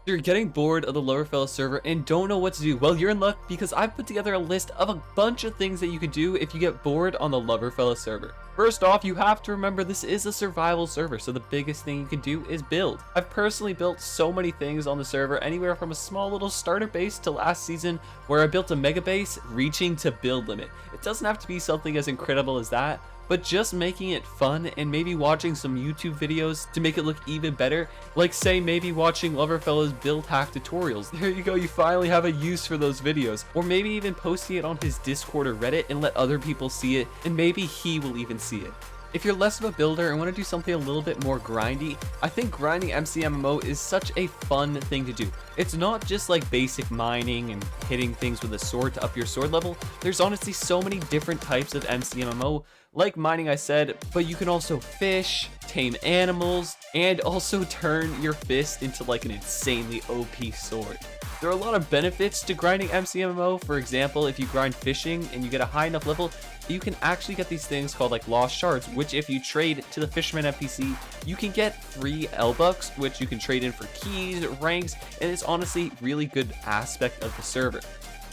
You're getting bored of the Loverfella server and don't know what to do. Well, you're in luck because I've put together a list of a bunch of things that you could do if you get bored on the Loverfella server. First off, you have to remember this is a survival server, so the biggest thing you can do is build. I've personally built so many things on the server, anywhere from a small little starter base to last season where I built a mega base reaching to build limit. It doesn't have to be something as incredible as that, but just making it fun and maybe watching some YouTube videos to make it look even better, like say maybe watching Loverfella's build hack tutorials. There you go, you finally have a use for those videos. Or maybe even posting it on his Discord or Reddit and let other people see it, and maybe he will even see it. If you're less of a builder and want to do something a little bit more grindy, I think grinding MCMMO is such a fun thing to do. It's not just like basic mining and hitting things with a sword to up your sword level. There's honestly so many different types of MCMMO, like mining I said, but you can also fish, tame animals, and also turn your fist into like an insanely OP sword. There are a lot of benefits to grinding MCMMO. For example, if you grind fishing and you get a high enough level, you can actually get these things called like lost shards, which if you trade to the fisherman NPC, you can get free L-Bucks, which you can trade in for keys, ranks, and it's honestly really good aspect of the server.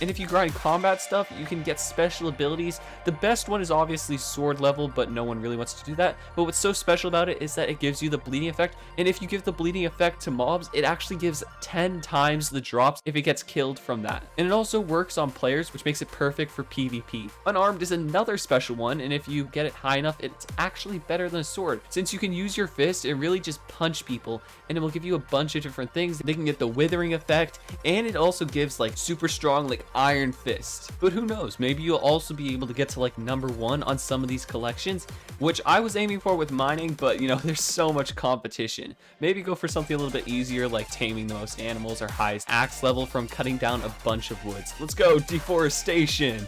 And if you grind combat stuff, you can get special abilities. The best one is obviously sword level, but no one really wants to do that. But what's so special about it is that it gives you the bleeding effect. And if you give the bleeding effect to mobs, it actually gives 10 times the drops if it gets killed from that. And it also works on players, which makes it perfect for PvP. Unarmed is another special one, and if you get it high enough, it's actually better than a sword. Since you can use your fist and really just punch people, and it will give you a bunch of different things. They can get the withering effect, and it also gives like super strong like iron fist. But who knows, maybe you'll also be able to get to like #1 on some of these collections, which I was aiming for with mining, but you know, there's so much competition. Maybe go for something a little bit easier like taming the most animals or highest axe level from cutting down a bunch of woods. Let's go, deforestation.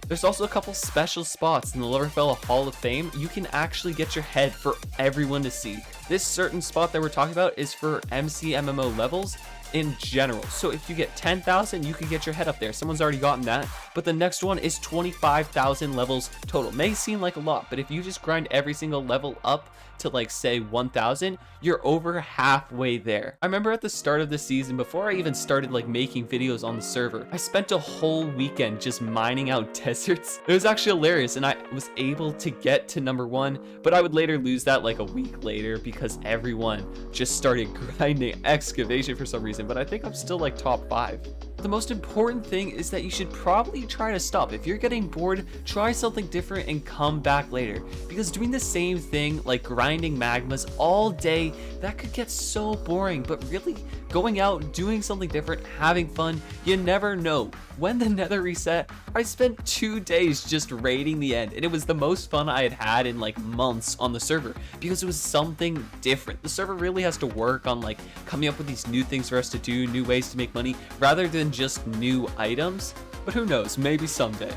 There's also a couple special spots in the Loverfella Hall of Fame. You can actually get your head for everyone to see. This certain spot that we're talking about is for MCMMO levels in general. So if you get 10,000, you can get your head up there. Someone's already gotten that, but the next one is 25,000 levels total. May seem like a lot, but if you just grind every single level up to like say 1,000, you're over halfway there. I remember at the start of the season, before I even started like making videos on the server, I spent a whole weekend just mining out deserts. It was actually hilarious, and I was able to get to #1, but I would later lose that like a week later because everyone just started grinding excavation for some reason, but I think I'm still like top 5. The most important thing is that you should probably try to stop. If you're getting bored, try something different and come back later, because doing the same thing like grinding magmas all day, that could get so boring. But really going out, doing something different, having fun, you never know. When the nether reset, I spent 2 days just raiding the end, and it was the most fun I had had in like months on the server because it was something different. The server really has to work on like coming up with these new things for us to do, new ways to make money, rather than just new items. But who knows, maybe someday.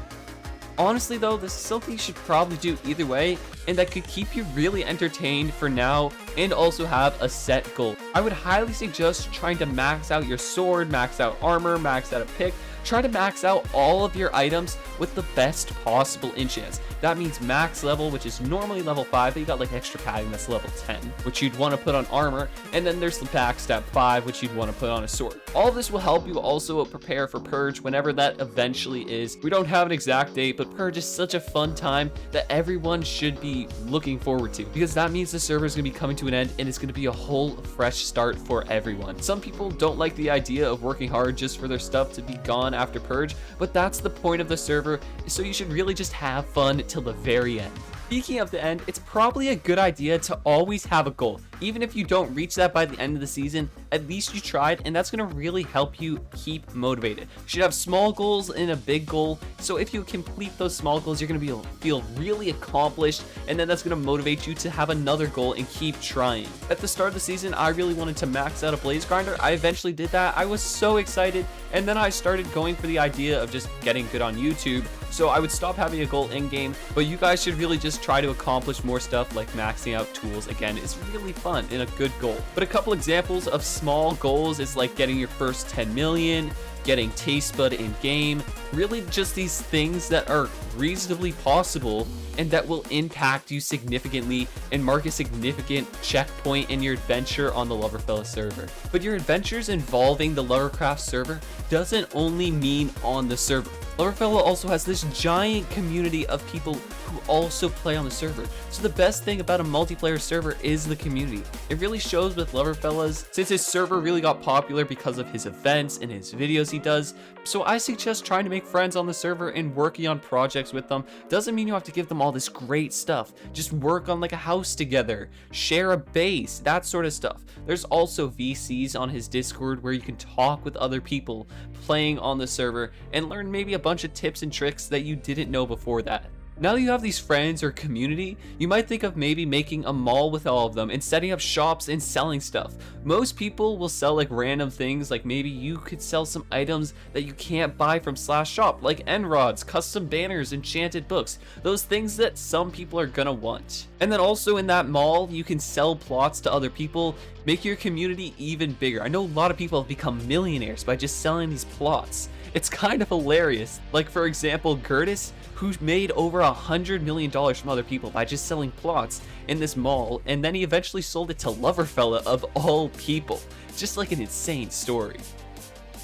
Honestly though, this is something you should probably do either way, and that could keep you really entertained for now and also have a set goal. I would highly suggest trying to max out your sword, max out armor, max out a pick. Try to max out all of your items with the best possible enchants. That means max level, which is normally level 5, but you got like extra padding that's level 10, which you'd want to put on armor, and then there's the backstab 5, which you'd want to put on a sword. All of this will help you also prepare for Purge whenever that eventually is. We don't have an exact date, but Purge is such a fun time that everyone should be looking forward to, because that means the server is going to be coming to an end and it's going to be a whole fresh start for everyone. Some people don't like the idea of working hard just for their stuff to be gone after Purge, but that's the point of the server, so you should really just have fun till the very end. Speaking of the end, it's probably a good idea to always have a goal. Even if you don't reach that by the end of the season, at least you tried, and that's going to really help you keep motivated. You should have small goals and a big goal, so if you complete those small goals, you're going to feel really accomplished, and then that's going to motivate you to have another goal and keep trying. At the start of the season, I really wanted to max out a blaze grinder. I eventually did that. I was so excited, and then I started going for the idea of just getting good on YouTube, so I would stop having a goal in game. But you guys should really just try to accomplish more stuff, like maxing out tools. Again, it's really fun and a good goal. But a couple examples of small goals is like getting your first 10 million, getting taste bud in game, really just these things that are reasonably possible and that will impact you significantly and mark a significant checkpoint in your adventure on the Loverfella server. But your adventures involving the Lovercraft server doesn't only mean on the server. Loverfella also has this giant community of people who also play on the server. So the best thing about a multiplayer server is the community. It really shows with Loverfellas, since his server really got popular because of his events and his videos he does. So I suggest trying to make friends on the server and working on projects with them. Doesn't mean you have to give them all this great stuff. Just work on like a house together, share a base, that sort of stuff. There's also VCs on his Discord where you can talk with other people playing on the server and learn maybe a bunch of tips and tricks that you didn't know before that. Now that you have these friends or community, you might think of maybe making a mall with all of them and setting up shops and selling stuff. Most people will sell like random things, like maybe you could sell some items that you can't buy from /shop, like end rods, custom banners, enchanted books, those things that some people are gonna want. And then also in that mall, you can sell plots to other people, make your community even bigger. I know a lot of people have become millionaires by just selling these plots. It's kind of hilarious. Like for example, Gertis, who made over $100 million from other people by just selling plots in this mall, and then he eventually sold it to Loverfella of all people. Just like an insane story.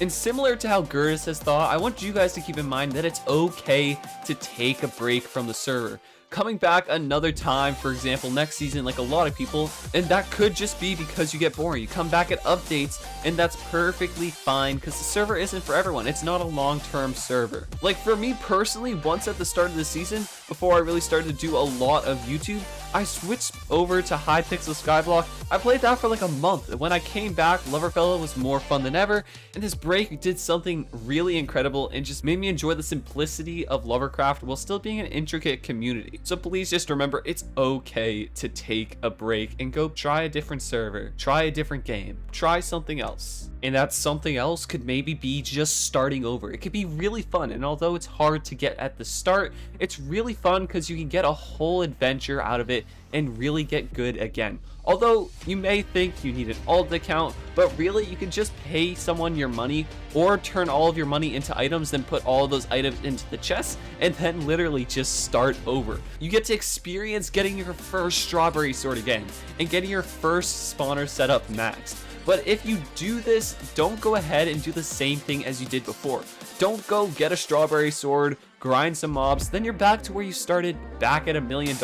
And similar to how Gertis has thought, I want you guys to keep in mind that it's okay to take a break from the server. Coming back another time, for example, next season, like a lot of people, and that could just be because you get boring. You come back at updates, and that's perfectly fine because the server isn't for everyone. It's not a long-term server. Like for me personally, once at the start of the season, before I really started to do a lot of YouTube, I switched over to Hypixel Skyblock. I played that for like a month. When I came back, Loverfella was more fun than ever, and this break did something really incredible and just made me enjoy the simplicity of Lovercraft while still being an intricate community. So please just remember, it's okay to take a break and go try a different server, try a different game, try something else. And that something else could maybe be just starting over. It could be really fun, and although it's hard to get at the start, it's really fun because you can get a whole adventure out of it and really get good again. Although you may think you need an alt account, but really you can just pay someone your money or turn all of your money into items, then put all of those items into the chest and then literally just start over. You get to experience getting your first strawberry sword again and getting your first spawner set up maxed. But if you do this, don't go ahead and do the same thing as you did before. Don't go get a strawberry sword, grind some mobs, then you're back to where you started, back at $1 million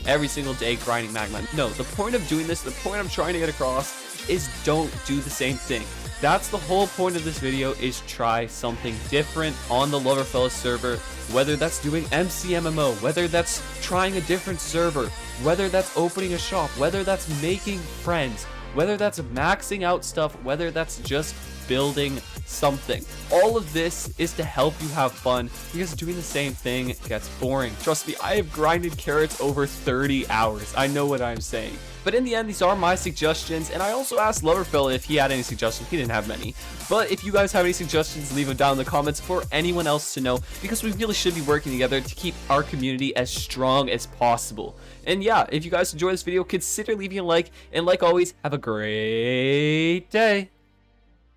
every single day grinding magma. No, the point of doing this, the point I'm trying to get across is don't do the same thing. That's the whole point of this video, is try something different on the Loverfella server, whether that's doing MCMMO, whether that's trying a different server, whether that's opening a shop, whether that's making friends, whether that's maxing out stuff, whether that's just building something. All of this is to help you have fun, because doing the same thing gets boring. Trust me, I have grinded carrots over 30 hours. I know what I'm saying. But in the end, these are my suggestions, and I also asked Loverfella if he had any suggestions. He didn't have many. But if you guys have any suggestions, leave them down in the comments for anyone else to know, because we really should be working together to keep our community as strong as possible. And yeah, if you guys enjoyed this video, consider leaving a like, and like always, have a great day.